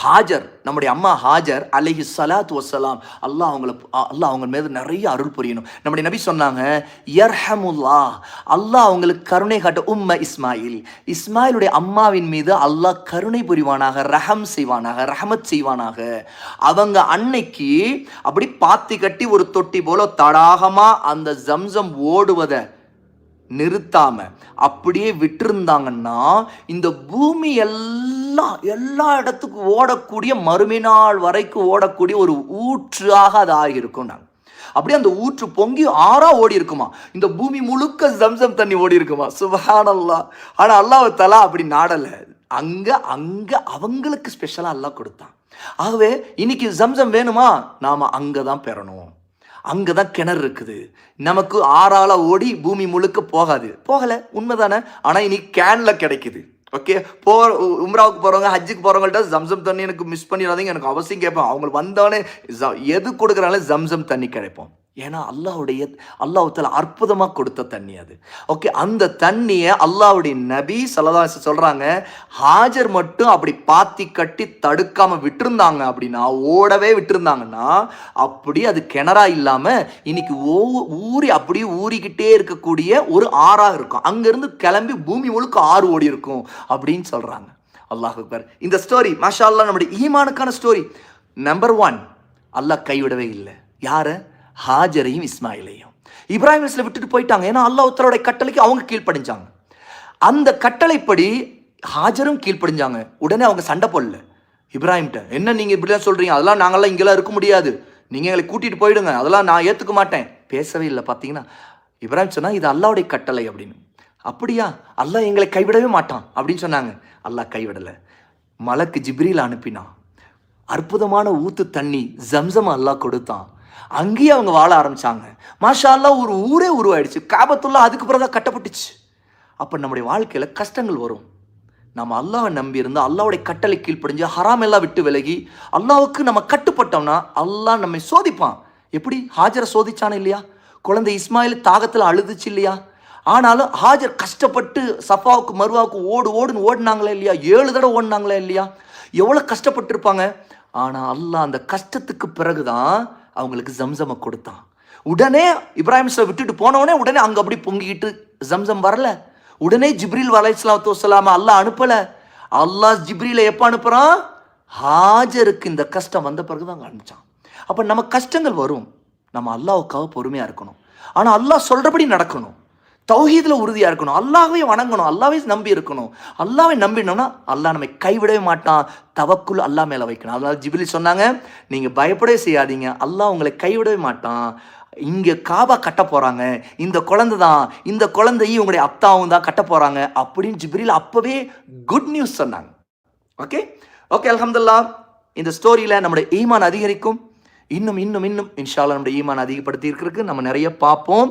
ஹாஜர், நம்முடைய அம்மா ஹாஜர் அலைஹிஸ்ஸலாத்து வஸ்ஸலாம், அல்லாஹ் அவங்க மீது நிறைய அருள் புரியணும். நம்முடைய நபி சொன்னாங்க, யர்ஹமுல்லாஹ், அல்லாஹ் அவங்களுக்கு கருணை காட்ட உம்ம இஸ்மாயிலுடைய அம்மாவின் மீது அல்லாஹ் கருணை புரிவானாக, ரஹமத் செய்வானாக. அவங்க அன்னைக்கு அப்படி பாத்தி கட்டி ஒரு தொட்டி போல தடாகமா அந்த ஜம்சம் ஓடுவதை நிறுத்தாம அப்படியே விட்டிருந்தாங்கன்னா இந்த பூமி எல்லா இடத்துக்கும் ஓடக்கூடிய, மறுமை நாள் வரைக்கும் ஓடக்கூடிய ஒரு ஊற்றாக அது ஆகியிருக்கும். நாங்கள் அப்படியே அந்த ஊற்று பொங்கி ஆறா ஓடி இருக்குமா, இந்த பூமி முழுக்க ஜம்சம் தண்ணி ஓடி இருக்குமா. சுப்ஹானல்லாஹ். ஆனா அல்லாஹ் தஆலா அப்படி நாடல. அங்க அவங்களுக்கு ஸ்பெஷலா அல்லாஹ் கொடுத்தான். ஆகவே இன்னைக்கு ஜம்சம் வேணுமா, நாம அங்கதான் பெறணும். அங்கே தான் கிணறு இருக்குது. நமக்கு ஆறால ஓடி பூமி முழுக்க போகலை, உண்மைதானே? ஆனால் இன்னைக்கு கேனில் கிடைக்குது. ஓகே, உம்ராவுக்கு போகிறவங்க, ஹஜ்ஜுக்கு போகிறவங்கள்ட்ட ஜம்சம் தண்ணி எனக்கு மிஸ் பண்ணிடாதீங்க, எனக்கு அவசியம் கேட்பேன். அவங்களுக்கு வந்தோடனே எது கொடுக்குறாங்களே ஜம்சம் தண்ணி கிடைப்போம். ஏன்னா அல்லாஹ்வுத்தால அற்புதமா கொடுத்த தண்ணி அது. ஓகே, அந்த தண்ணியை அல்லாஹ்வுடைய நபி ஸல்லல்லாஹு அலைஹி வஸல்லம் சொல்றாங்க, ஹாஜர் மட்டும் அப்படி பாத்தி கட்டி தடுக்காம விட்டுருந்தாங்க அப்படின்னா, ஓடவே விட்டுருந்தாங்கன்னா, அப்படி அது கிணறா இல்லாம இன்னைக்கு ஊறி அப்படியே ஊறிக்கிட்டே இருக்கக்கூடிய ஒரு ஆறா இருக்கும். அங்கிருந்து கிளம்பி பூமி முழுக்க ஆறு ஓடி இருக்கும் அப்படின்னு சொல்றாங்க. அல்லாஹ் அக்பர். இந்த ஸ்டோரி மாஷா அல்லாஹ் நம்முடைய ஈமானுக்கான ஸ்டோரி. நம்பர் 1, அல்லாஹ் கைவிடவே இல்லை. யார? ஹாஜரையும் இஸ்மாயிலையும். இப்ராஹிம் அலைஹிஸ்ஸலாம் விட்டுட்டு போயிட்டாங்க. ஏன்னா அல்லாஹ்வுத்தாலோட கட்டளைக்கு அவங்க கீழ்ப்படிஞ்சாங்க. அந்த கட்டளைப்படி ஹாஜரும் கீழ்ப்படிஞ்சாங்க. உடனே அவங்க சண்டை போடல இப்ராஹிம்கிட்ட. என்ன நீங்க இப்படிலாம் சொல்றீங்க? அதெல்லாம் நாங்கெல்லாம் இங்கெல்லாம் இருக்க முடியாது, நீங்க எங்களை கூட்டிட்டு போயிடுங்க, அதெல்லாம் நான் ஏத்துக்க மாட்டேன். பேசவே இல்லை. பார்த்தீங்கன்னா இப்ராஹிம் சொன்னா இது அல்லாஹ்வுடைய கட்டளை அப்படின்னு. அப்படியா? அல்லாஹ் எங்களை கைவிடவே மாட்டான் அப்படின்னு சொன்னாங்க. அல்லாஹ் கைவிடலை. மலக்கு ஜிப்ரீல் அனுப்பினான். அற்புதமான ஊத்து தண்ணி ஜம்சம் அல்லாஹ் கொடுத்தான். அங்கேயே அவங்க வாழ ஆரம்பிச்சாங்க. மாஷா அல்லாஹ் ஒரு ஊரே உருவாயிடுச்சு. காபத்துல்லாஹ் அதுக்கு பிறகு தான் கட்டப்பட்டுச்சு. அப்போ நம்முடைய வாழ்க்கையில் கஷ்டங்கள் வரும். நம்ம அல்லாஹ்வை நம்பி இருந்து அல்லாஹ்வுடைய கட்டளை கீழ்ப்படிஞ்சு ஹராம் எல்லாம் விட்டு விலகி அல்லாஹ்வுக்கு நம்ம கட்டுப்பட்டோம்னா அல்லாஹ் நம்மை சோதிப்பான். எப்படி ஹாஜரை சோதிச்சானே இல்லையா? குழந்தை இஸ்மாயில் தாகத்தில் அழுதுச்சு இல்லையா? ஆனாலும் ஹாஜர் கஷ்டப்பட்டு சஃபாவுக்கு மருவாவுக்கு ஓடுன்னு ஓடினாங்களே இல்லையா? 7 தடவை ஓடினாங்களே இல்லையா? எவ்வளோ கஷ்டப்பட்டு இருப்பாங்க. ஆனால் அல்லாஹ் அந்த கஷ்டத்துக்கு பிறகுதான் அவங்களுக்கு ஜம்சமை கொடுத்தான். உடனே இப்ராஹிம் விட்டுட்டு போனவனே உடனே அங்கே அப்படி பொங்கிக்கிட்டு ஜம்சம் வரல. உடனே ஜிப்ரீல் அலைஹிஸ்ஸலாத்து வஸ்ஸலாம் அல்லாஹ் அனுப்பலை. அல்லாஹ் ஜிப்ரீலை எப்போ அனுப்புகிறான்? ஹாஜருக்கு இந்த கஷ்டம் வந்த பிறகுதான் அனுப்பிச்சான். அப்போ நம்ம கஷ்டங்கள் வரும், நம்ம அல்லாஹ்வுக்காக பொறுமையாக இருக்கணும். ஆனால் அல்லாஹ் சொல்கிறபடி நடக்கணும். தௌஹீதில் உறுதியாக இருக்கணும். அல்லாஹ்வை வணங்கணும். அல்லாஹ்வை நம்பி இருக்கணும். அல்லாஹ்வை நம்பினோம்னா அல்லாஹ் நம்மை கைவிடவே மாட்டான். தவக்குல் அல்லாஹ் மேலே வைக்கணும். அதனால ஜிப்ரீல் சொன்னாங்க, நீங்கள் பயப்படவே செய்யாதீங்க, அல்லாஹ் உங்களை கைவிடவே மாட்டான். இங்கே காபா கட்ட போகிறாங்க, இந்த குழந்தை தான், இந்த குழந்தையும் உங்களுடைய அத்தாவும் தான் கட்ட போகிறாங்க அப்படின்னு ஜிப்ரீல் அப்போவே குட் நியூஸ் சொன்னாங்க. ஓகே ஓகே அல்ஹம்துலில்லாஹ். இந்த ஸ்டோரியில் நம்முடைய ஈமான் அதிகரிக்கும். இன்னும் இன்னும் இன்னும் இன்ஷா அல்லாஹ் நம்முடைய ஈமான் அதிகப்படுத்தி இருக்கிறதுக்கு நம்ம நிறைய பார்ப்போம்.